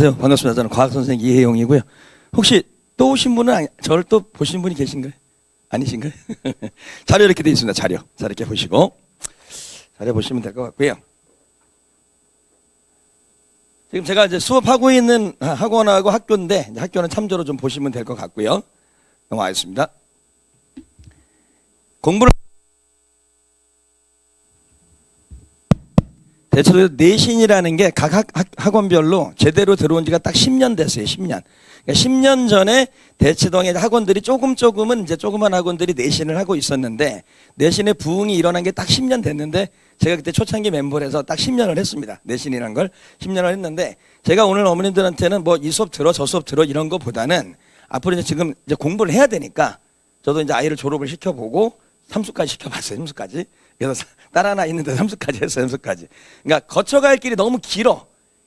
안녕하세요. 반갑습니다. 저는 과학선생 이혜용이고요. 혹시 또 오신 분은 저를 또 보신 분이 계신가요? 아니신가요? 자료 이렇게 되어 있습니다. 자료. 자, 이렇게 보시고 자료 보시면 될 것 같고요. 지금 제가 이제 수업하고 있는 학원하고 학교인데 이제 학교는 참조로 좀 보시면 될 것 같고요. 넘어가겠습니다. 공부를 대체로 내신이라는 게 각 학원별로 제대로 들어온 지가 딱 10년 됐어요. 10년. 그러니까 10년 전에 대치동의 학원들이 조금은 이제 조그만 학원들이 내신을 하고 있었는데 내신의 부흥이 일어난 게 딱 10년 됐는데 제가 그때 초창기 멤버라서 딱 10년을 했습니다. 내신이라는 걸 10년을 했는데 제가 오늘 어머님들한테는 뭐 이 수업 들어 저 수업 들어 이런 거보다는 앞으로 이제 지금 이제 공부를 해야 되니까 저도 이제 아이를 졸업을 시켜보고 삼수까지 시켜봤어요. 삼수까지. 그래서 딸 하나 있는데 삼수까지 했어요. 삼수까지. 그러니까 거쳐갈 길이 너무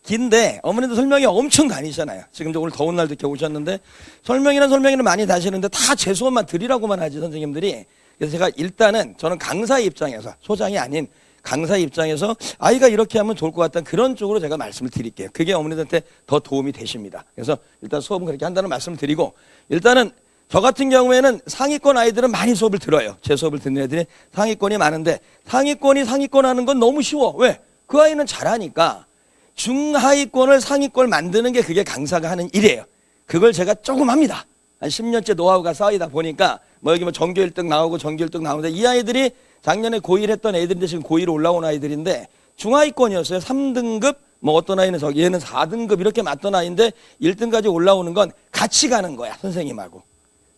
긴데 어머님도 설명이 엄청 다니잖아요. 지금 오늘 더운 날도 이렇게 오셨는데 설명이는 많이 다시는데 다 제 수업만 드리라고만 하지 선생님들이. 그래서 제가 일단은 저는 강사 입장에서 소장이 아닌 강사 입장에서 아이가 이렇게 하면 좋을 것 같다는 그런 쪽으로 제가 말씀을 드릴게요. 그게 어머니들한테 더 도움이 되십니다. 그래서 일단 수업은 그렇게 한다는 말씀을 드리고 일단은 저 같은 경우에는 상위권 아이들은 많이 수업을 들어요. 제 수업을 듣는 애들이 상위권이 많은데 상위권 하는 건 너무 쉬워. 왜? 그 아이는 잘하니까 중하위권을 상위권 만드는 게 그게 강사가 하는 일이에요. 그걸 제가 조금 합니다. 한 10년째 노하우가 쌓이다 보니까 뭐 여기 뭐 전교 1등 나오고 전교 1등 나오는데 이 아이들이 작년에 고1 했던 애들인데 지금 고1로 올라온 아이들인데 중하위권이었어요. 3등급 뭐 어떤 아이는 얘는 4등급 이렇게 맞던 아이인데 1등까지 올라오는 건 같이 가는 거야.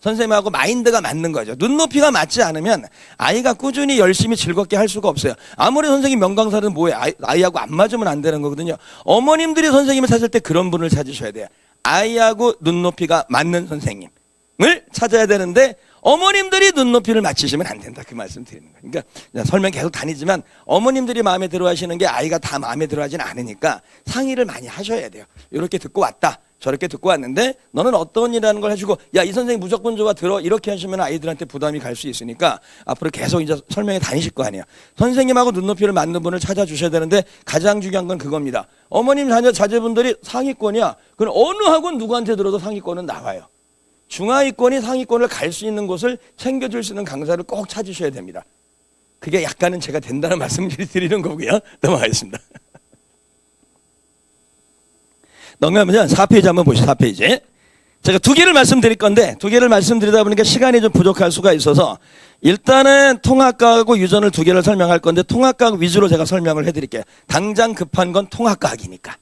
선생님하고 마인드가 맞는 거죠. 눈높이가 맞지 않으면 아이가 꾸준히 열심히 즐겁게 할 수가 없어요. 아무리 선생님 명강사는 뭐예요? 아이하고 안 맞으면 안 되는 거거든요. 어머님들이 선생님을 찾을 때 그런 분을 찾으셔야 돼요. 아이하고 눈높이가 맞는 선생님을 찾아야 되는데 어머님들이 눈높이를 맞추시면 안 된다. 그 말씀 드리는 거예요. 그러니까 설명 계속 다니지만 어머님들이 마음에 들어 하시는 게 아이가 다 마음에 들어 하진 않으니까 상의를 많이 하셔야 돼요. 이렇게 듣고 왔다. 저렇게 듣고 왔는데 너는 어떤 일이라는 걸 해주고 야, 이 선생님 무조건 좋아 들어 이렇게 하시면 아이들한테 부담이 갈 수 있으니까 앞으로 계속 이제 설명에 다니실 거 아니에요. 선생님하고 눈높이를 맞는 분을 찾아주셔야 되는데 가장 중요한 건 그겁니다. 어머님 자제분들이 상위권이야. 그럼 어느 학원 누구한테 들어도 상위권은 나와요. 중하위권이 상위권을 갈 수 있는 곳을 챙겨줄 수 있는 강사를 꼭 찾으셔야 됩니다. 그게 약간은 제가 된다는 말씀을 드리는 거고요. 넘어가겠습니다. 넘어가면 4페이지 한번 보시죠. 4페이지. 제가 두 개를 말씀드릴 건데 두 개를 말씀드리다 보니까 시간이 좀 부족할 수가 있어서 일단은 통합과학하고 유전을 두 개를 설명할 건데 통합과학 위주로 제가 설명을 해드릴게요. 당장 급한 건 통합과학이니까.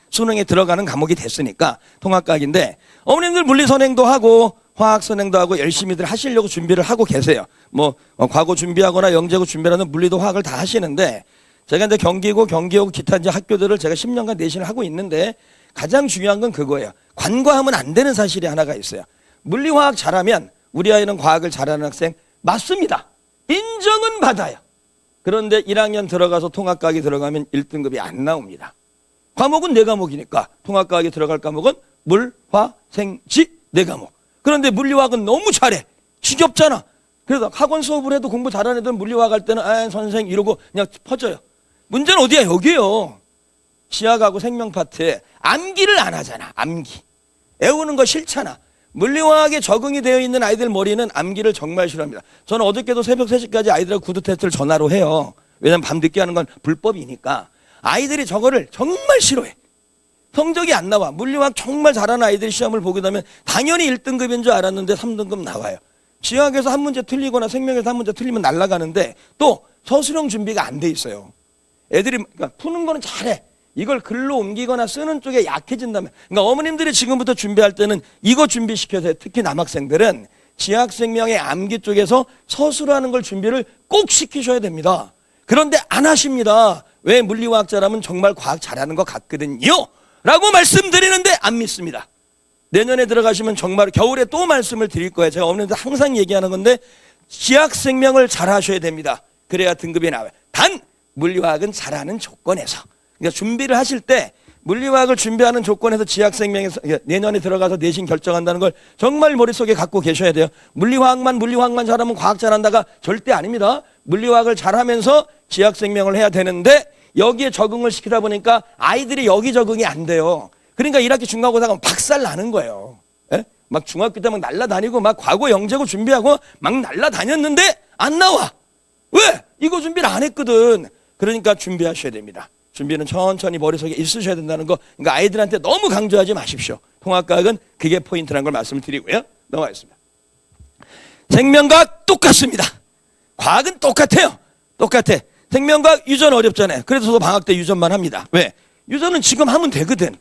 수능에 들어가는 과목이 됐으니까 통합과학인데 어머님들 물리선행도 하고 화학선행도 하고 열심히들 하시려고 준비를 하고 계세요. 뭐 과거 준비하거나 영재고 준비하는 물리도 화학을 다 하시는데 제가 이제 경기고 기타 이제 학교들을 제가 10년간 내신을 하고 있는데 가장 중요한 건 그거예요. 관과하면 안 되는 사실이 하나가 있어요. 물리화학 잘하면 우리 아이는 과학을 잘하는 학생 맞습니다. 인정은 받아요. 그런데 1학년 들어가서 통합과학이 들어가면 1등급이 안 나옵니다. 과목은 4과목이니까 통합과학에 들어갈 과목은 물, 화, 생, 지 4과목. 그런데 물리화학은 너무 잘해. 지겹잖아. 그래서 학원 수업을 해도 공부 잘하는 애들은 물리화학 할 때는 아 선생 이러고 그냥 퍼져요. 문제는 어디야? 여기에요. 지학하고 생명 파트에 암기를 안 하잖아. 암기. 외우는 거 싫잖아. 물리화학에 적응이 되어 있는 아이들 머리는 암기를 정말 싫어합니다. 저는 어저께도 새벽 3시까지 아이들하고 구두 테스트를 전화로 해요. 왜냐면 밤늦게 하는 건 불법이니까. 아이들이 저거를 정말 싫어해. 성적이 안 나와. 물리화학 정말 잘하는 아이들이 시험을 보게 되면 당연히 1등급인 줄 알았는데 3등급 나와요. 지학에서 한 문제 틀리거나 생명에서 한 문제 틀리면 날아가는데 또 서술형 준비가 안 돼 있어요. 애들이 그러니까 푸는 거는 잘해. 이걸 글로 옮기거나 쓰는 쪽에 약해진다면 그러니까 어머님들이 지금부터 준비할 때는 이거 준비시켜서 특히 남학생들은 지학생명의 암기 쪽에서 서술하는 걸 준비를 꼭 시키셔야 됩니다. 그런데 안 하십니다. 왜? 물리화학자라면 정말 과학 잘하는 것 같거든요 라고 말씀드리는데 안 믿습니다. 내년에 들어가시면 정말 겨울에 또 말씀을 드릴 거예요. 제가 어머님들 항상 얘기하는 건데 지학생명을 잘 하셔야 됩니다. 그래야 등급이 나와요. 단 물리화학은 잘하는 조건에서 그러니까 준비를 하실 때 물리화학을 준비하는 조건에서 지학생명에서 내년에 들어가서 내신 결정한다는 걸 정말 머릿속에 갖고 계셔야 돼요. 물리화학만 잘하면 과학 잘한다가 절대 아닙니다. 물리화학을 잘하면서 지학생명을 해야 되는데 여기에 적응을 시키다 보니까 아이들이 여기 적응이 안 돼요. 그러니까 1학기 중간고사 가면 박살 나는 거예요. 예? 막 중학교 때 막 날라다니고 막 과거 영재고 준비하고 막 날라다녔는데 안 나와. 왜? 이거 준비를 안 했거든. 그러니까 준비하셔야 됩니다. 준비는 천천히 머릿속에 있으셔야 된다는 거. 그러니까 아이들한테 너무 강조하지 마십시오. 통합과학은 그게 포인트라는 걸 말씀을 드리고요. 넘어가겠습니다. 생명과학 똑같습니다. 과학은 똑같아요. 똑같아. 생명과학 유전 어렵잖아요. 그래서 저도 방학 때 유전만 합니다. 왜? 유전은 지금 하면 되거든.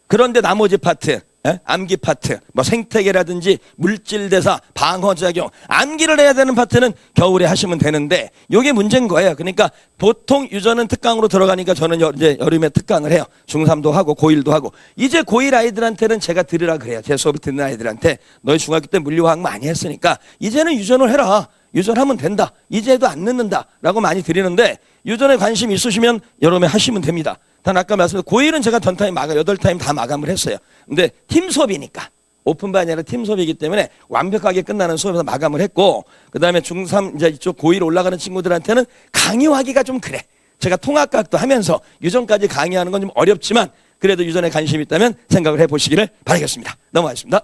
그런데 나머지 파트, 암기 파트, 뭐 생태계라든지 물질대사, 방어작용, 암기를 해야 되는 파트는 겨울에 하시면 되는데 이게 문제인 거예요. 그러니까 보통 유전은 특강으로 들어가니까 저는 이제 여름에 특강을 해요. 중3도 하고 고1도 하고. 이제 고1 아이들한테는 제가 들으라 그래요. 제 수업을 듣는 아이들한테 너희 중학교 때 물리화학 많이 했으니까 이제는 유전을 해라. 유전하면 된다. 이제도 안 늦는다. 라고 많이 드리는데 유전에 관심 있으시면 여름에 하시면 됩니다. 단 아까 말씀드린 고1은 제가 전타임 마감, 8타임 다 마감을 했어요. 근데 팀 수업이니까 오픈반이 아니라 팀 수업이기 때문에 완벽하게 끝나는 수업에서 마감을 했고 그 다음에 중3 이제 이쪽 고1 올라가는 친구들한테는 강의하기가 좀 그래. 제가 통합과학도 하면서 유전까지 강의하는 건 좀 어렵지만 그래도 유전에 관심이 있다면 생각을 해보시기를 바라겠습니다. 넘어가겠습니다.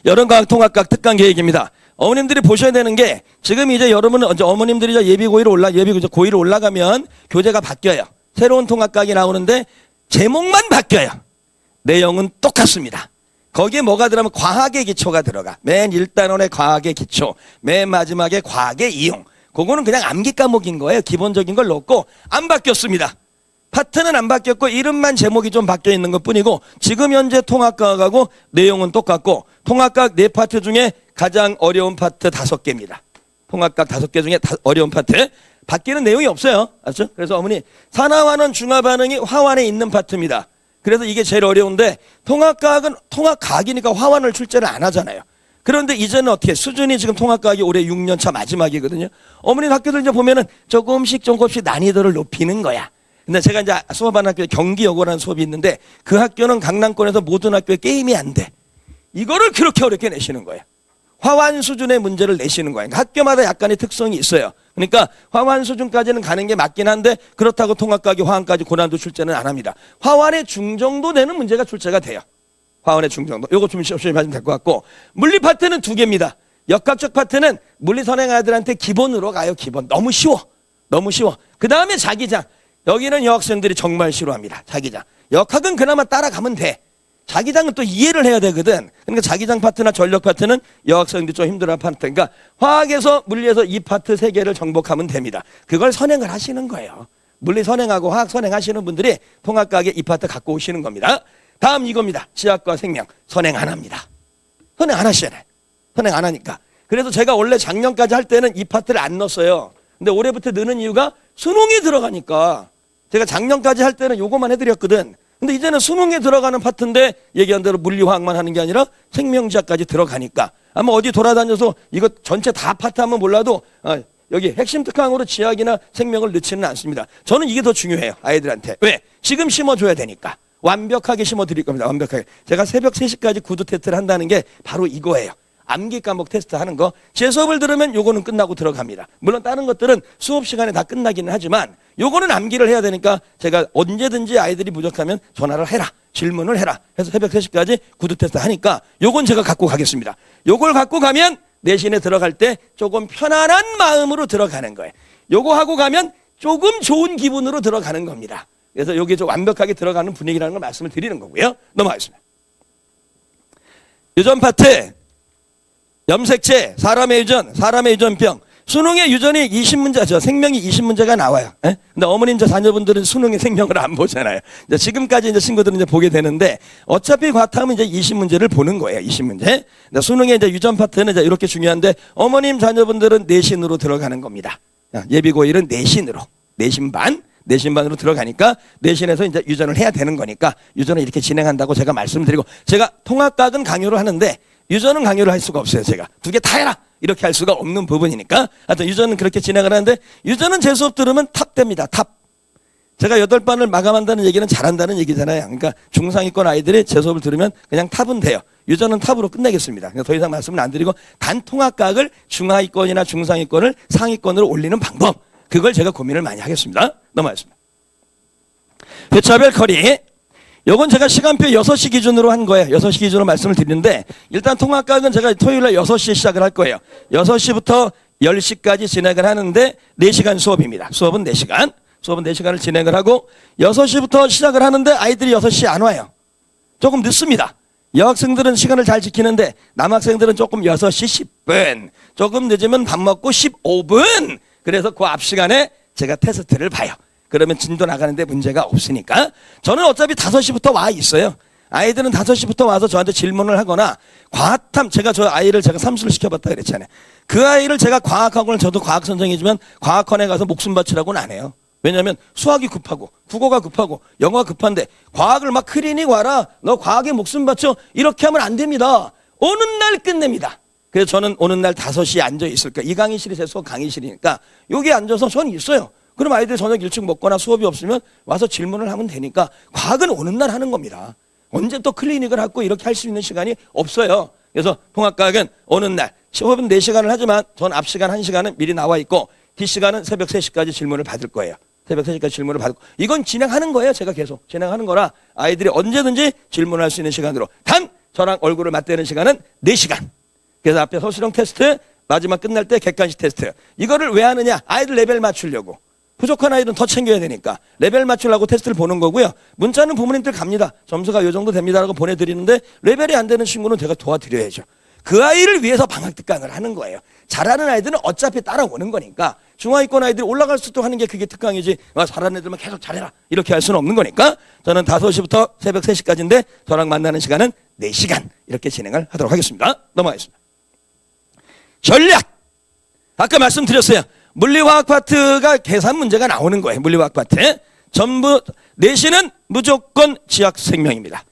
여름과학 통합과학 특강 계획입니다. 어머님들이 보셔야 되는 게 지금 이제 여러분은 이제 어머님들이 예비 고1로 올라가면 교재가 바뀌어요. 새로운 통합과학이 나오는데 제목만 바뀌어요. 내용은 똑같습니다. 거기에 뭐가 들어가면 과학의 기초가 들어가. 맨 1단원의 과학의 기초, 맨 마지막에 과학의 이용. 그거는 그냥 암기 과목인 거예요. 기본적인 걸 넣고 안 바뀌었습니다. 파트는 안 바뀌었고 이름만 제목이 좀 바뀌어 있는 것뿐이고 지금 현재 통합과학하고 내용은 똑같고 통합과학 4파트 중에 가장 어려운 파트 5개입니다. 통합과학 5개 중에 어려운 파트. 바뀌는 내용이 없어요. 알죠? 그래서 어머니 산화환원 중화반응이 화환에 있는 파트입니다. 그래서 이게 제일 어려운데 통합과학은 통합과학이니까 화환을 출제를 안 하잖아요. 그런데 이제는 어떻게 수준이 지금 통합과학이 올해 6년차 마지막이거든요. 어머니 학교들 이제 보면은 조금씩 난이도를 높이는 거야. 근데 제가 이제 수업하는 학교에 경기여고라는 수업이 있는데 그 학교는 강남권에서 모든 학교에 게임이 안 돼. 이거를 그렇게 어렵게 내시는 거예요. 화환 수준의 문제를 내시는 거예요. 그러니까 학교마다 약간의 특성이 있어요. 그러니까 화환 수준까지는 가는 게 맞긴 한데 그렇다고 통합과학이 화환까지 고난도 출제는 안 합니다. 화환의 중정도 되는 문제가 출제가 돼요. 화환의 중정도. 요거 좀 쉬쉬 하시면 될 것 같고 물리 파트는 2개입니다. 역학적 파트는 물리 선행 아이들한테 기본으로 가요. 기본. 너무 쉬워. 너무 쉬워. 그 다음에 자기장. 여기는 여학생들이 정말 싫어합니다. 자기장. 역학은 그나마 따라가면 돼. 자기장은 또 이해를 해야 되거든. 그러니까 자기장 파트나 전력 파트는 여학생들이 좀 힘들어하는 파트. 그러니까 화학에서 물리에서 이 파트 3개를 정복하면 됩니다. 그걸 선행을 하시는 거예요. 물리 선행하고 화학 선행하시는 분들이 통합과학에 이 파트 갖고 오시는 겁니다. 다음 이겁니다. 지학과 생명 선행 안 합니다. 선행 안 하시잖아요. 선행 안 하니까. 그래서 제가 원래 작년까지 할 때는 이 파트를 안 넣었어요. 근데 올해부터 넣는 이유가 수능이 들어가니까. 제가 작년까지 할 때는 요거만 해드렸거든. 근데 이제는 수능에 들어가는 파트인데 얘기한 대로 물리화학만 하는 게 아니라 생명지학까지 들어가니까 아마 어디 돌아다녀서 이거 전체 다 파트 하면 몰라도 여기 핵심 특강으로 지학이나 생명을 넣지는 않습니다. 저는 이게 더 중요해요. 아이들한테. 왜? 지금 심어줘야 되니까. 완벽하게 심어드릴 겁니다. 완벽하게. 제가 새벽 3시까지 구두 테스트를 한다는 게 바로 이거예요. 암기 과목 테스트 하는 거. 제 수업을 들으면 요거는 끝나고 들어갑니다. 물론 다른 것들은 수업 시간에 다 끝나기는 하지만 요거는 암기를 해야 되니까 제가 언제든지 아이들이 부족하면 전화를 해라. 질문을 해라. 해서 새벽 3시까지 구두 테스트 하니까 요건 제가 갖고 가겠습니다. 요걸 갖고 가면 내신에 들어갈 때 조금 편안한 마음으로 들어가는 거예요. 요거 하고 가면 조금 좋은 기분으로 들어가는 겁니다. 그래서 여기 좀 완벽하게 들어가는 분위기라는 걸 말씀을 드리는 거고요. 넘어가겠습니다. 유전 파트. 염색체, 사람의 유전, 사람의 유전병. 수능의 유전이 20문제, 생명이 20문제가 나와요. 예? 근데 어머님, 자녀분들은 수능의 생명을 안 보잖아요. 이제 지금까지 이제 친구들은 이제 보게 되는데 어차피 과탐은 이제 20문제를 보는 거예요. 20문제. 수능의 이제 유전 파트는 이제 이렇게 중요한데 어머님, 자녀분들은 내신으로 들어가는 겁니다. 예비고1은 내신으로. 내신반으로 들어가니까 내신에서 이제 유전을 해야 되는 거니까 유전을 이렇게 진행한다고 제가 말씀드리고 제가 통합과학은 강요를 하는데 유전은 강요를 할 수가 없어요. 제가 2개 다 해라 이렇게 할 수가 없는 부분이니까 하여튼 유전은 그렇게 진행을 하는데 유전은 제 수업 들으면 탑됩니다. 탑. 제가 8반을 마감한다는 얘기는 잘한다는 얘기잖아요. 그러니까 중상위권 아이들이 제 수업을 들으면 그냥 탑은 돼요. 유전은 탑으로 끝내겠습니다. 그러니까 더 이상 말씀을 안 드리고 단 통합과학을 중하위권이나 중상위권을 상위권으로 올리는 방법 그걸 제가 고민을 많이 하겠습니다. 넘어가겠습니다. 회차별 커리. 요건 제가 시간표 6시 기준으로 한 거예요. 6시 기준으로 말씀을 드리는데 일단 통합과학은 제가 토요일날 6시에 시작을 할 거예요. 6시부터 10시까지 진행을 하는데 4시간 수업입니다. 수업은 4시간. 수업은 4시간을 진행을 하고 6시부터 시작을 하는데 아이들이 6시에 안 와요. 조금 늦습니다. 여학생들은 시간을 잘 지키는데 남학생들은 조금 6시 10분. 조금 늦으면 밥 먹고 15분. 그래서 그 앞 시간에 제가 테스트를 봐요. 그러면 진도 나가는데 문제가 없으니까 저는 어차피 5시부터 와 있어요. 아이들은 5시부터 와서 저한테 질문을 하거나 과학탐, 제가 저 아이를 제가 삼수를 시켜봤다 그랬잖아요. 그 아이를 제가 과학학원을, 저도 과학선생이지만 과학원에 가서 목숨 바치라고는 안 해요. 왜냐하면 수학이 급하고 국어가 급하고 영어가 급한데 과학을 막 클리닉 와라, 너 과학에 목숨 바쳐, 이렇게 하면 안 됩니다. 오는 날 끝냅니다. 그래서 저는 오는 날 5시에 앉아 있을까. 이 강의실이 제 수업 강의실이니까 여기 앉아서 저는 있어요. 그럼 아이들 저녁 일찍 먹거나 수업이 없으면 와서 질문을 하면 되니까 과학은 오는 날 하는 겁니다. 언제 또 클리닉을 하고 이렇게 할 수 있는 시간이 없어요. 그래서 통합과학은 오는 날 수업은 4시간을 하지만 전 앞 시간 1시간은 미리 나와 있고 뒷시간은 새벽 3시까지 질문을 받을 거예요. 새벽 3시까지 질문을 받고 이건 진행하는 거예요. 제가 계속 진행하는 거라 아이들이 언제든지 질문할 수 있는 시간으로, 단 저랑 얼굴을 맞대는 시간은 4시간. 그래서 앞에 서술형 테스트, 마지막 끝날 때 객관식 테스트. 이거를 왜 하느냐? 아이들 레벨 맞추려고. 부족한 아이들은 더 챙겨야 되니까 레벨 맞추려고 테스트를 보는 거고요. 문자는 부모님들 갑니다. 점수가 요 정도 됩니다라고 보내드리는데 레벨이 안 되는 친구는 제가 도와드려야죠. 그 아이를 위해서 방학특강을 하는 거예요. 잘하는 아이들은 어차피 따라오는 거니까. 중하위권 아이들이 올라갈 수 있도록 하는 게 그게 특강이지, 잘하는 애들만 계속 잘해라 이렇게 할 수는 없는 거니까 저는 5시부터 새벽 3시까지인데 저랑 만나는 시간은 4시간 이렇게 진행을 하도록 하겠습니다. 넘어가겠습니다. 전략, 아까 말씀드렸어요. 물리화학 파트가 계산 문제가 나오는 거예요. 물리화학 파트 전부 내신은 무조건 지학생명입니다.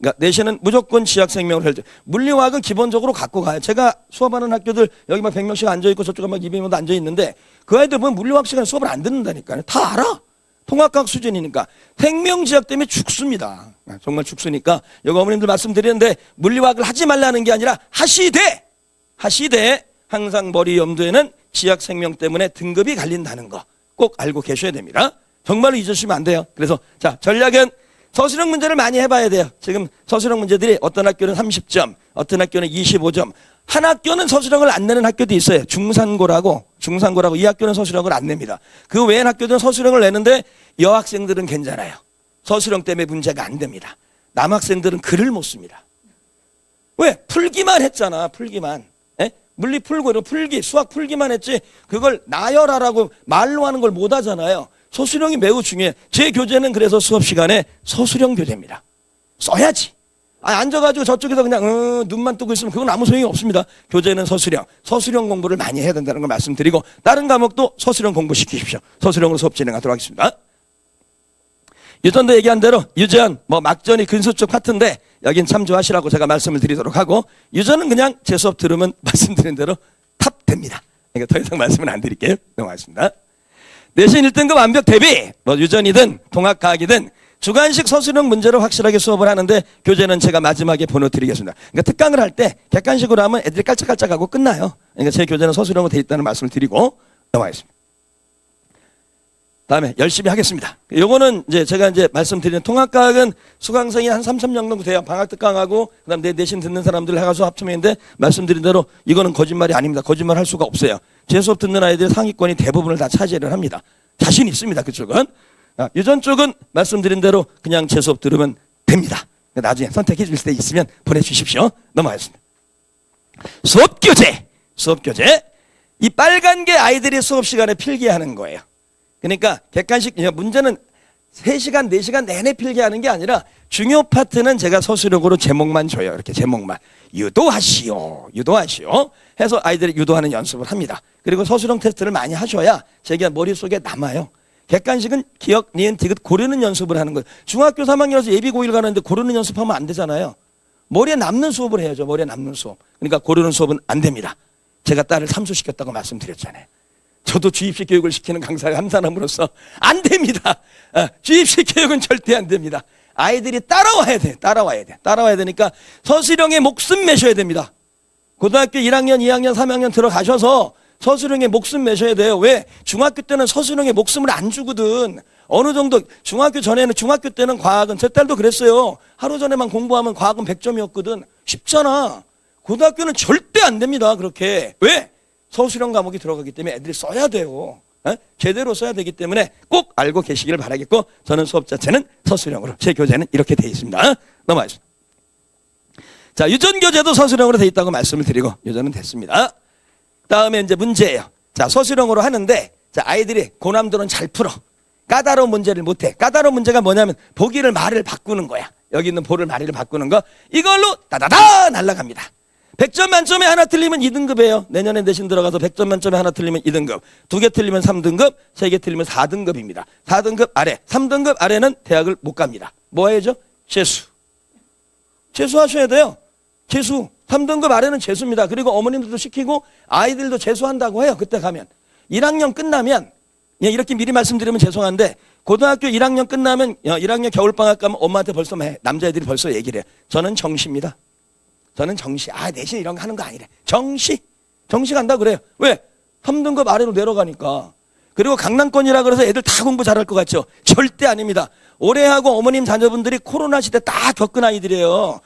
그러니까 내신은 무조건 지학생명을 할 때 물리화학은 기본적으로 갖고 가요. 제가 수업하는 학교들 여기 막 100명씩 앉아있고 저쪽에 막 200명도 앉아있는데 그 아이들 보면 물리화학 시간에 수업을 안 듣는다니까요. 다 알아. 통합과학 수준이니까. 생명지학 때문에 죽습니다. 정말 죽으니까 여기 어머님들 말씀드리는데 물리화학을 하지 말라는 게 아니라 하시되 항상 머리 염두에는 지학생명 때문에 등급이 갈린다는 거 꼭 알고 계셔야 됩니다. 정말로 잊으시면 안 돼요. 그래서 자, 전략은 서술형 문제를 많이 해봐야 돼요. 지금 서술형 문제들이 어떤 학교는 30점, 어떤 학교는 25점. 한 학교는 서술형을 안 내는 학교도 있어요. 중산고라고 이 학교는 서술형을 안 냅니다. 그 외엔 학교들은 서술형을 내는데 여학생들은 괜찮아요. 서술형 때문에 문제가 안 됩니다. 남학생들은 글을 못 씁니다. 왜? 풀기만 했잖아. 풀기만. 물리 풀고 이런 풀기, 수학 풀기만 했지 그걸 나열하라고 말로 하는 걸 못 하잖아요. 서술형이 매우 중요해. 제 교재는 그래서 수업 시간에 서술형 교재입니다. 써야지. 앉아가지고 저쪽에서 그냥 눈만 뜨고 있으면 그건 아무 소용이 없습니다. 교재는 서술형 공부를 많이 해야 된다는 걸 말씀드리고 다른 과목도 서술형 공부시키십시오. 서술형으로 수업 진행하도록 하겠습니다. 유전도 얘기한 대로 유전, 막전이 근수 쪽 파트인데 여긴 참조하시라고 제가 말씀을 드리도록 하고 유전은 그냥 제 수업 들으면 말씀드린 대로 탑 됩니다. 그러니까 더 이상 말씀은 안 드릴게요. 넘어가겠습니다. 내신 1등급 완벽 대비, 유전이든 통합과학이든 주관식 서술형 문제로 확실하게 수업을 하는데 교재는 제가 마지막에 번호 드리겠습니다. 그러니까 특강을 할 때 객관식으로 하면 애들이 깔짝깔짝하고 끝나요. 그러니까 제 교재는 서술형으로 되어 있다는 말씀을 드리고 넘어가겠습니다. 다음에 열심히 하겠습니다. 요거는 제가 말씀드리는 통합과학은 수강생이 한 3,000명 정도 돼요. 방학특강하고 그다음 내신 듣는 사람들 해가지고 합치면인데 말씀드린 대로 이거는 거짓말이 아닙니다. 거짓말 할 수가 없어요. 제 수업 듣는 아이들 상위권이 대부분을 다 차지를 합니다. 자신 있습니다. 그쪽은. 유전 쪽은 말씀드린 대로 그냥 제 수업 들으면 됩니다. 나중에 선택해 주실 때 있으면 보내주십시오. 넘어가겠습니다. 수업교재. 이 빨간 게 아이들이 수업 시간에 필기하는 거예요. 그러니까 객관식 문제는 3시간, 4시간 내내 필기하는 게 아니라 중요 파트는 제가 서술형으로 제목만 줘요. 이렇게 제목만. 유도하시오 해서 아이들이 유도하는 연습을 합니다. 그리고 서술형 테스트를 많이 하셔야 제가 머릿속에 남아요. 객관식은 기억, 니은, 디귿 고르는 연습을 하는 거예요. 중학교 3학년에서 예비고1 가는데 고르는 연습하면 안 되잖아요. 머리에 남는 수업을 해야죠. 머리에 남는 수업. 그러니까 고르는 수업은 안 됩니다. 제가 딸을 삼수시켰다고 말씀드렸잖아요. 저도 주입식 교육을 시키는 강사가 한 사람으로서 안 됩니다. 주입식 교육은 절대 안 됩니다. 아이들이 따라와야 돼. 따라와야 되니까 서술형에 목숨 매셔야 됩니다. 고등학교 1학년, 2학년, 3학년 들어가셔서 서술형에 목숨 매셔야 돼요. 왜? 중학교 때는 서술형에 목숨을 안 주거든. 어느 정도 중학교 전에는 중학교 때는 과학은 제 딸도 그랬어요. 하루 전에만 공부하면 과학은 100점이었거든. 쉽잖아. 고등학교는 절대 안 됩니다. 그렇게. 왜? 서술형 과목이 들어가기 때문에 애들이 써야 돼요. 제대로 써야 되기 때문에 꼭 알고 계시기를 바라겠고 저는 수업 자체는 서술형으로 제 교재는 이렇게 되어 있습니다. 넘어가겠습니다. 자, 유전교재도 서술형으로 되어 있다고 말씀을 드리고 유전은 됐습니다. 다음에 이제 문제예요. 자, 서술형으로 하는데 자, 아이들이 고남들은 잘 풀어. 까다로운 문제를 못해. 까다로운 문제가 뭐냐면 보기를 말을 바꾸는 거야. 여기 있는 보를 말을 바꾸는 거. 이걸로 따다다 날아갑니다. 100점 만점에 하나 틀리면 2등급이에요. 내년에 내신 들어가서 100점 만점에 하나 틀리면 2등급. 2개 틀리면 3등급, 3개 틀리면 4등급입니다. 4등급 아래, 3등급 아래는 대학을 못 갑니다. 뭐 해야죠? 재수. 재수하셔야 돼요. 재수. 3등급 아래는 재수입니다. 그리고 어머님들도 시키고 아이들도 재수한다고 해요. 그때 가면. 1학년 끝나면, 이렇게 미리 말씀드리면 죄송한데, 고등학교 1학년 끝나면 1학년 겨울방학 가면 엄마한테 벌써 남자애들이 벌써 얘기를 해요. 저는 정시입니다. 저는 정시. 내신 이런 거 하는 거 아니래. 정시. 정시 간다 그래요. 왜? 3등급 아래로 내려가니까. 그리고 강남권이라 그래서 애들 다 공부 잘할 것 같죠? 절대 아닙니다. 올해하고 어머님 자녀분들이 코로나 시대 딱 겪은 아이들이에요.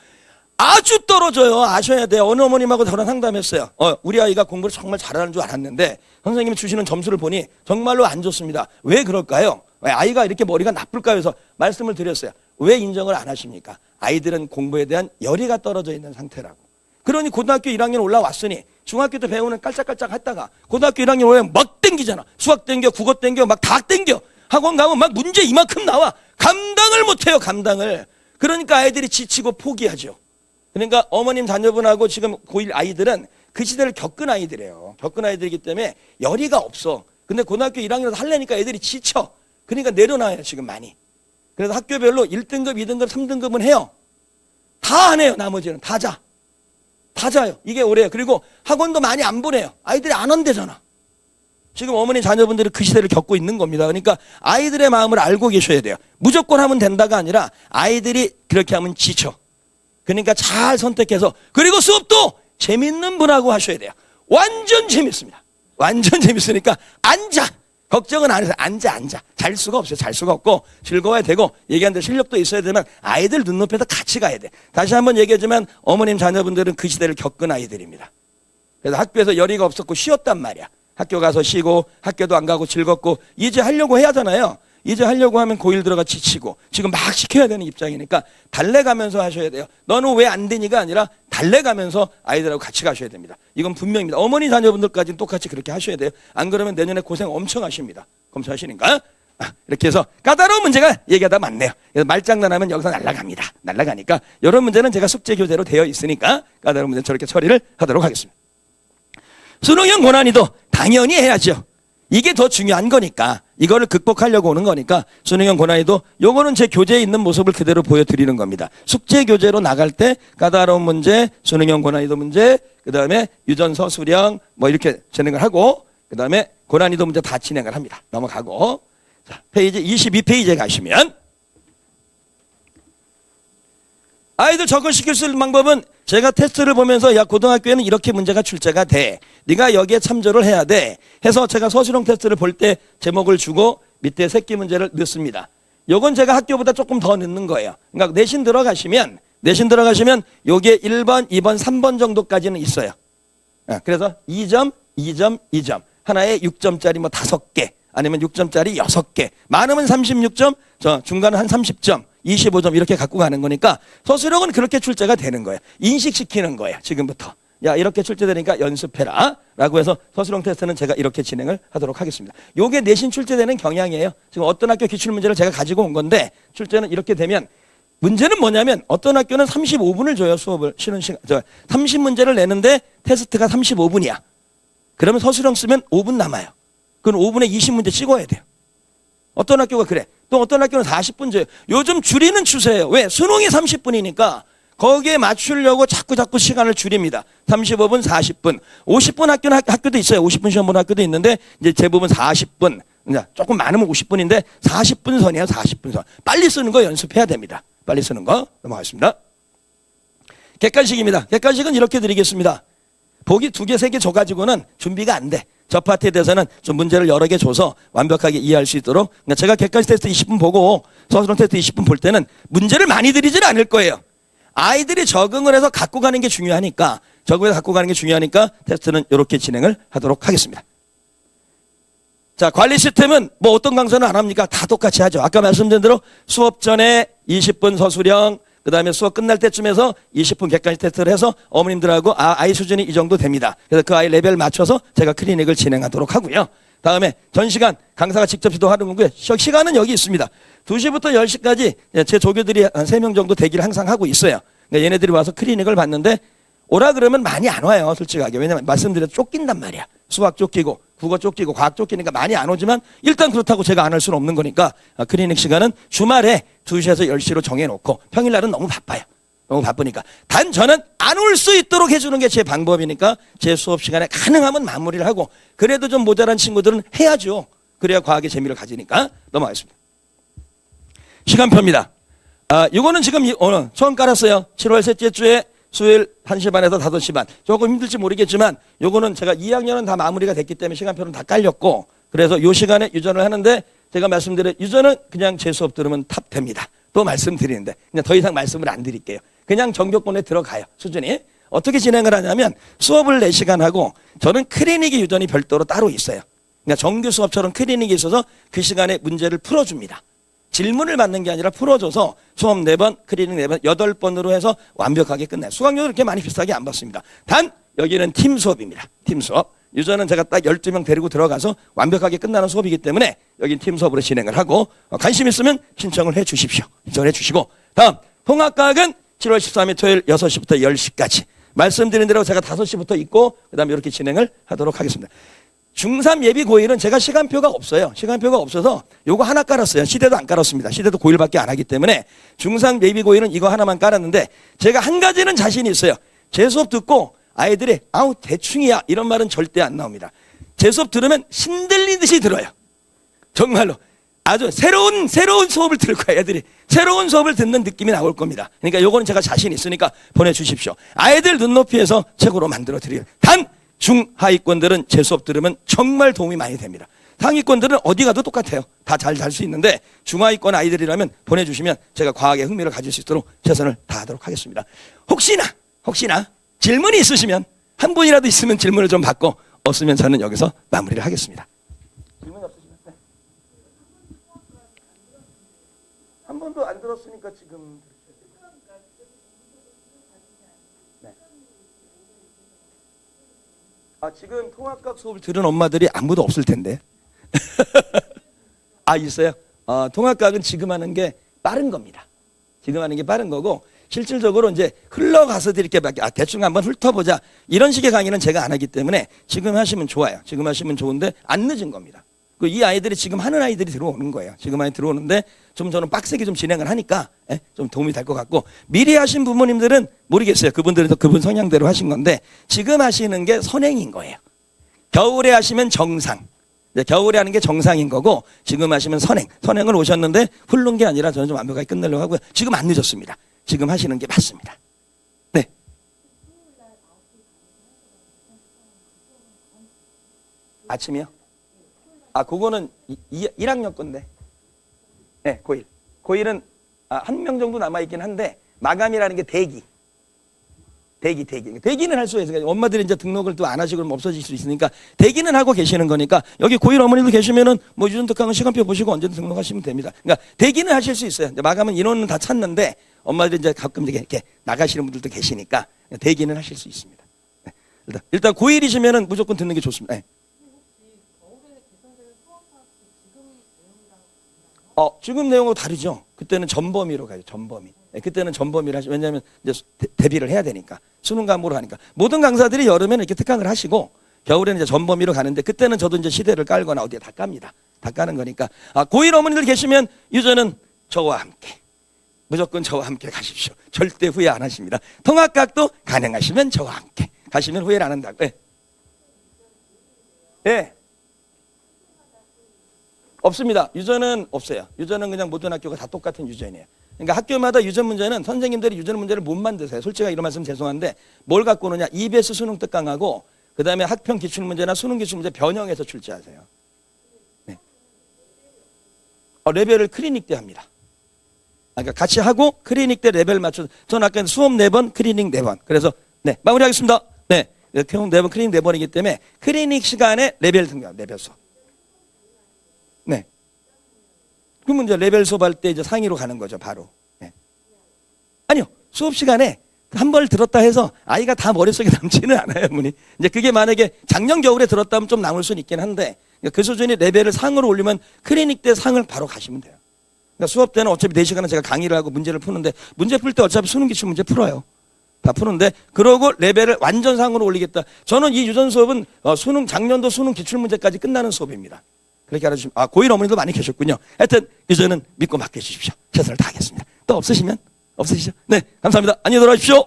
아주 떨어져요. 아셔야 돼요. 어느 어머님하고 저랑 상담했어요. 우리 아이가 공부를 정말 잘하는 줄 알았는데 선생님이 주시는 점수를 보니 정말로 안 좋습니다. 왜 그럴까요? 왜 아이가 이렇게 머리가 나쁠까요? 해서 말씀을 드렸어요. 왜 인정을 안 하십니까? 아이들은 공부에 대한 열의가 떨어져 있는 상태라고. 그러니 고등학교 1학년 올라왔으니 중학교 때 배우는 깔짝깔짝 했다가 고등학교 1학년 올라오면 막 땡기잖아. 수학 땡겨, 국어 땡겨, 막 다 땡겨. 학원 가면 막 문제 이만큼 나와. 감당을 못해요, 감당을. 그러니까 아이들이 지치고 포기하죠. 그러니까 어머님 자녀분하고 지금 고1 아이들은 그 시대를 겪은 아이들이에요. 겪은 아이들이기 때문에 열의가 없어. 근데 고등학교 1학년에서 하려니까 애들이 지쳐. 그러니까 내려놔요, 지금 많이. 그래서 학교별로 1등급, 2등급, 3등급은 해요. 다 안 해요, 나머지는. 다 자. 다 자요. 이게 올해요. 그리고 학원도 많이 안 보내요. 아이들이 안 한대잖아. 지금 어머니 자녀분들이 그 시대를 겪고 있는 겁니다. 그러니까 아이들의 마음을 알고 계셔야 돼요. 무조건 하면 된다가 아니라 아이들이 그렇게 하면 지쳐. 그러니까 잘 선택해서 그리고 수업도 재밌는 분하고 하셔야 돼요. 완전 재밌습니다. 완전 재밌으니까 앉아. 걱정은 안 해서 앉아. 잘 수가 없어요. 잘 수가 없고 즐거워야 되고 얘기하는데 실력도 있어야 되면 아이들 눈높이에서 같이 가야 돼. 다시 한번 얘기하지만 어머님 자녀분들은 그 시대를 겪은 아이들입니다. 그래서 학교에서 열의가 없었고 쉬었단 말이야. 학교 가서 쉬고 학교도 안 가고 즐겁고 이제 하려고 해야 하잖아요. 이제 하려고 하면 고1 들어가 지치고 지금 막 시켜야 되는 입장이니까 달래가면서 하셔야 돼요. 너는 왜 안 되니가 아니라 달래가면서 아이들하고 같이 가셔야 됩니다. 이건 분명입니다. 어머니 자녀분들까지는 똑같이 그렇게 하셔야 돼요. 안 그러면 내년에 고생 엄청 하십니다. 검사하시니까. 이렇게 해서 까다로운 문제가 얘기하다 많네요. 그래서 말장난하면 여기서 날아갑니다. 날아가니까 이런 문제는 제가 숙제 교재로 되어 있으니까 까다로운 문제는 저렇게 처리를 하도록 하겠습니다. 수능형 고난이도 당연히 해야죠. 이게 더 중요한 거니까 이거를 극복하려고 오는 거니까 수능형 고난이도 요거는 제 교재에 있는 모습을 그대로 보여드리는 겁니다. 숙제 교재로 나갈 때 까다로운 문제, 수능형 고난이도 문제, 그 다음에 유전서 수령 뭐 이렇게 진행을 하고 그 다음에 고난이도 문제 다 진행을 합니다. 넘어가고 자, 페이지 22페이지에 가시면 아이들 적응시킬 수 있는 방법은 제가 테스트를 보면서 야 고등학교에는 이렇게 문제가 출제가 돼. 네가 여기에 참조를 해야 돼. 해서 제가 서술형 테스트를 볼 때 제목을 주고 밑에 새끼 문제를 넣습니다. 요건 제가 학교보다 조금 더 넣는 거예요. 그러니까 내신 들어가시면 요게 1번, 2번, 3번 정도까지는 있어요. 그래서 2점, 2점, 2점. 하나에 6점짜리 뭐 5개 아니면 6점짜리 6개. 많으면 36점, 중간은 한 30점. 25점 이렇게 갖고 가는 거니까 서술형은 그렇게 출제가 되는 거예요. 인식시키는 거예요. 지금부터. 야 이렇게 출제되니까 연습해라 라고 해서 서술형 테스트는 제가 이렇게 진행을 하도록 하겠습니다. 요게 내신 출제되는 경향이에요. 지금 어떤 학교 기출문제를 제가 가지고 온 건데 출제는 이렇게 되면 문제는 뭐냐면 어떤 학교는 35분을 줘요. 수업을 쉬는 시간 30문제를 내는데 테스트가 35분이야. 그러면 서술형 쓰면 5분 남아요. 그럼 5분에 20문제 찍어야 돼요. 어떤 학교가 그래. 또 어떤 학교는 40분 줘요. 요즘 줄이는 추세예요. 왜? 수능이 30분이니까 거기에 맞추려고 자꾸 시간을 줄입니다. 35분, 40분. 50분 학교도 있어요. 50분 시험 보는 학교도 있는데 이제 대부분 40분. 조금 많으면 50분인데 40분 선이에요. 40분 선. 빨리 쓰는 거 연습해야 됩니다. 빨리 쓰는 거 넘어가겠습니다. 객관식입니다. 객관식은 이렇게 드리겠습니다. 보기 2개, 3개 줘가지고는 준비가 안 돼. 저 파트에 대해서는 좀 문제를 여러 개 줘서 완벽하게 이해할 수 있도록, 그러니까 제가 객관식 테스트 20분 보고 서술형 테스트 20분 볼 때는 문제를 많이 드리지는 않을 거예요. 아이들이 적응을 해서 갖고 가는 게 중요하니까, 적응해서 갖고 가는 게 중요하니까 테스트는 이렇게 진행을 하도록 하겠습니다. 자, 관리 시스템은 뭐 어떤 강사는 안 합니까? 다 똑같이 하죠. 아까 말씀드린 대로 수업 전에 20분 서술형, 그 다음에 수업 끝날 때쯤에서 20분 객관식 테스트를 해서 어머님들하고 아이 수준이 이 정도 됩니다. 그래서 그 아이 레벨 맞춰서 제가 클리닉을 진행하도록 하고요. 다음에 전 시간 강사가 직접 지도하는 거고요. 시간은 여기 있습니다. 2시부터 10시까지 제 조교들이 한 3명 정도 대기를 항상 하고 있어요. 그러니까 얘네들이 와서 클리닉을 받는데 오라 그러면 많이 안 와요, 솔직하게. 왜냐면 말씀드려도 쫓긴단 말이야. 수학 쫓기고 국어 쫓기고 과학 쫓기니까 많이 안 오지만 일단 그렇다고 제가 안 할 수는 없는 거니까 클리닉 시간은 주말에 2시에서 10시로 정해놓고 평일날은 너무 바빠요. 너무 바쁘니까. 단 저는 안 올 수 있도록 해주는 게 제 방법이니까 제 수업 시간에 가능하면 마무리를 하고, 그래도 좀 모자란 친구들은 해야죠. 그래야 과학의 재미를 가지니까. 넘어가겠습니다. 시간표입니다. 이거는 지금 오늘 처음 깔았어요. 7월 셋째 주에 수요일 1시 반에서 5시 반. 조금 힘들지 모르겠지만 요거는 제가 2학년은 다 마무리가 됐기 때문에 시간표는 다 깔렸고, 그래서 요 시간에 유전을 하는데 제가 말씀드린 유전은 그냥 제 수업 들으면 탑 됩니다. 또 말씀드리는데 그냥 더 이상 말씀을 안 드릴게요. 그냥 정교권에 들어가요, 수준이. 어떻게 진행을 하냐면 수업을 4시간 하고 저는 클리닉의 유전이 별도로 따로 있어요. 그러니까 정규 수업처럼 클리닉이 있어서 그 시간에 문제를 풀어줍니다. 질문을 받는 게 아니라 풀어줘서 수업 4번, 클리닉 4번, 8번으로 해서 완벽하게 끝나요. 수강료는 그렇게 많이 비싸게 안 받습니다. 단 여기는 팀 수업입니다. 팀 수업. 유저는 제가 딱 12명 데리고 들어가서 완벽하게 끝나는 수업이기 때문에 여긴 팀 수업으로 진행을 하고, 관심 있으면 신청을 해 주십시오. 신청을 해 주시고, 다음 통합과학은 7월 13일 토요일 6시부터 10시까지 말씀드린 대로 제가 5시부터 있고 그 다음에 이렇게 진행을 하도록 하겠습니다. 중3 예비 고1은 제가 시간표가 없어요. 시간표가 없어서 요거 하나 깔았어요. 시대도 안 깔았습니다. 시대도 고1밖에 안 하기 때문에 중3 예비 고1은 이거 하나만 깔았는데, 제가 한 가지는 자신이 있어요. 제 수업 듣고 아이들이 아우 대충이야 이런 말은 절대 안 나옵니다. 제 수업 들으면 신들리듯이 들어요. 정말로 아주 새로운 수업을 들을 거예요. 애들이 새로운 수업을 듣는 느낌이 나올 겁니다. 그러니까 요거는 제가 자신 있으니까 보내주십시오. 아이들 눈높이에서 책으로 만들어 드려요. 단 중하위권들은 제 수업 들으면 정말 도움이 많이 됩니다. 상위권들은 어디 가도 똑같아요. 다 잘 수 있는데 중하위권 아이들이라면 보내주시면 제가 과학에 흥미를 가질 수 있도록 최선을 다하도록 하겠습니다. 혹시나 질문이 있으시면, 한 분이라도 있으면 질문을 좀 받고, 없으면 저는 여기서 마무리를 하겠습니다. 질문이 없으시면? 네. 한 번도 안 들었으니까 지금. 네. 지금 통합과학 수업을 들은 엄마들이 아무도 없을 텐데. 있어요? 통합과학은 지금 하는 게 빠른 겁니다. 지금 하는 게 빠른 거고, 실질적으로 이제 흘러가서들 이렇게 대충 한번 훑어보자 이런 식의 강의는 제가 안 하기 때문에 지금 하시면 좋아요. 지금 하시면 좋은데 안 늦은 겁니다. 이 아이들이 지금 하는 아이들이 들어오는 거예요. 지금 많이 들어오는데 좀 저는 빡세게 좀 진행을 하니까 좀 도움이 될 것 같고, 미리 하신 부모님들은 모르겠어요. 그분들은 그분 성향대로 하신 건데 지금 하시는 게 선행인 거예요. 겨울에 하시면 정상. 겨울에 하는 게 정상인 거고 지금 하시면 선행. 선행을 오셨는데 훑는 게 아니라 저는 좀 완벽하게 끝내려고 하고요. 지금 안 늦었습니다. 지금 하시는 게 맞습니다. 네. 아침이요? 그거는 1학년 건데. 네, 고1. 고1은 한 명 정도 남아있긴 한데 마감이라는 게 대기. 대기는 할 수가 있어요. 엄마들이 이제 등록을 또 안 하시고 그러면 없어질 수 있으니까 대기는 하고 계시는 거니까 여기 고1 어머니도 계시면은 뭐 유전 특강은 시간표 보시고 언제든 등록하시면 됩니다. 그러니까 대기는 하실 수 있어요. 마감은 인원은 다 찼는데 엄마들이 이제 가끔 이렇게 나가시는 분들도 계시니까 대기는 하실 수 있습니다. 네. 일단 고1이시면은 무조건 듣는 게 좋습니다. 네. 지금 내용하고 다르죠. 그때는 전범위로 가요. 전범위. 네, 그때는 전범위를 하시죠. 왜냐하면 이제 대비를 해야 되니까. 수능 과목으로 하니까. 모든 강사들이 여름에는 이렇게 특강을 하시고 겨울에는 이제 전범위로 가는데 그때는 저도 이제 시대를 깔거나 어디에 다 깝니다. 다 까는 거니까. 고1 어머니들 계시면 유저는 저와 함께. 무조건 저와 함께 가십시오. 절대 후회 안 하십니다. 통합과학도 가능하시면 저와 함께 가시면 후회를 안 한다고. 네. 네. 없습니다. 유전은 없어요. 유전은 그냥 모든 학교가 다 똑같은 유전이에요. 그러니까 학교마다 유전 문제는 선생님들이 유전 문제를 못 만드세요. 솔직히 이런 말씀 죄송한데 뭘 갖고 오느냐. EBS 수능 특강하고 그 다음에 학평 기출문제나 수능 기출문제 변형해서 출제하세요. 네. 레벨을 클리닉 때 합니다. 그러니까 같이 하고 클리닉 때 레벨 맞춰서. 저는 아까 수업 4번, 클리닉 4번. 그래서 네, 마무리하겠습니다. 네, 총 4번, 클리닉 4번이기 때문에 클리닉 시간에 레벨 등급, 레벨 수업. 네. 그러면 이제 레벨 수업할 때 이제 상위로 가는 거죠, 바로. 네. 아니요, 수업 시간에 한 번 들었다 해서 아이가 다 머릿속에 남지는 않아요, 어머니. 이제 그게 만약에 작년 겨울에 들었다면 좀 남을 수는 있긴 한데, 그 수준이 레벨을 상으로 올리면 클리닉 때 상을 바로 가시면 돼요. 그러니까 수업 때는 어차피 4시간은 제가 강의를 하고 문제를 푸는데, 문제 풀 때 어차피 수능 기출 문제 풀어요. 다 푸는데, 그러고 레벨을 완전 상으로 올리겠다. 저는 이 유전 수업은 수능, 작년도 수능 기출 문제까지 끝나는 수업입니다. 그렇게 알아주시면, 고1 어머니도 많이 계셨군요. 하여튼, 유전은 믿고 맡겨주십시오. 최선을 다하겠습니다. 또 없으시면? 없으시죠? 네, 감사합니다. 안녕히 돌아가십시오.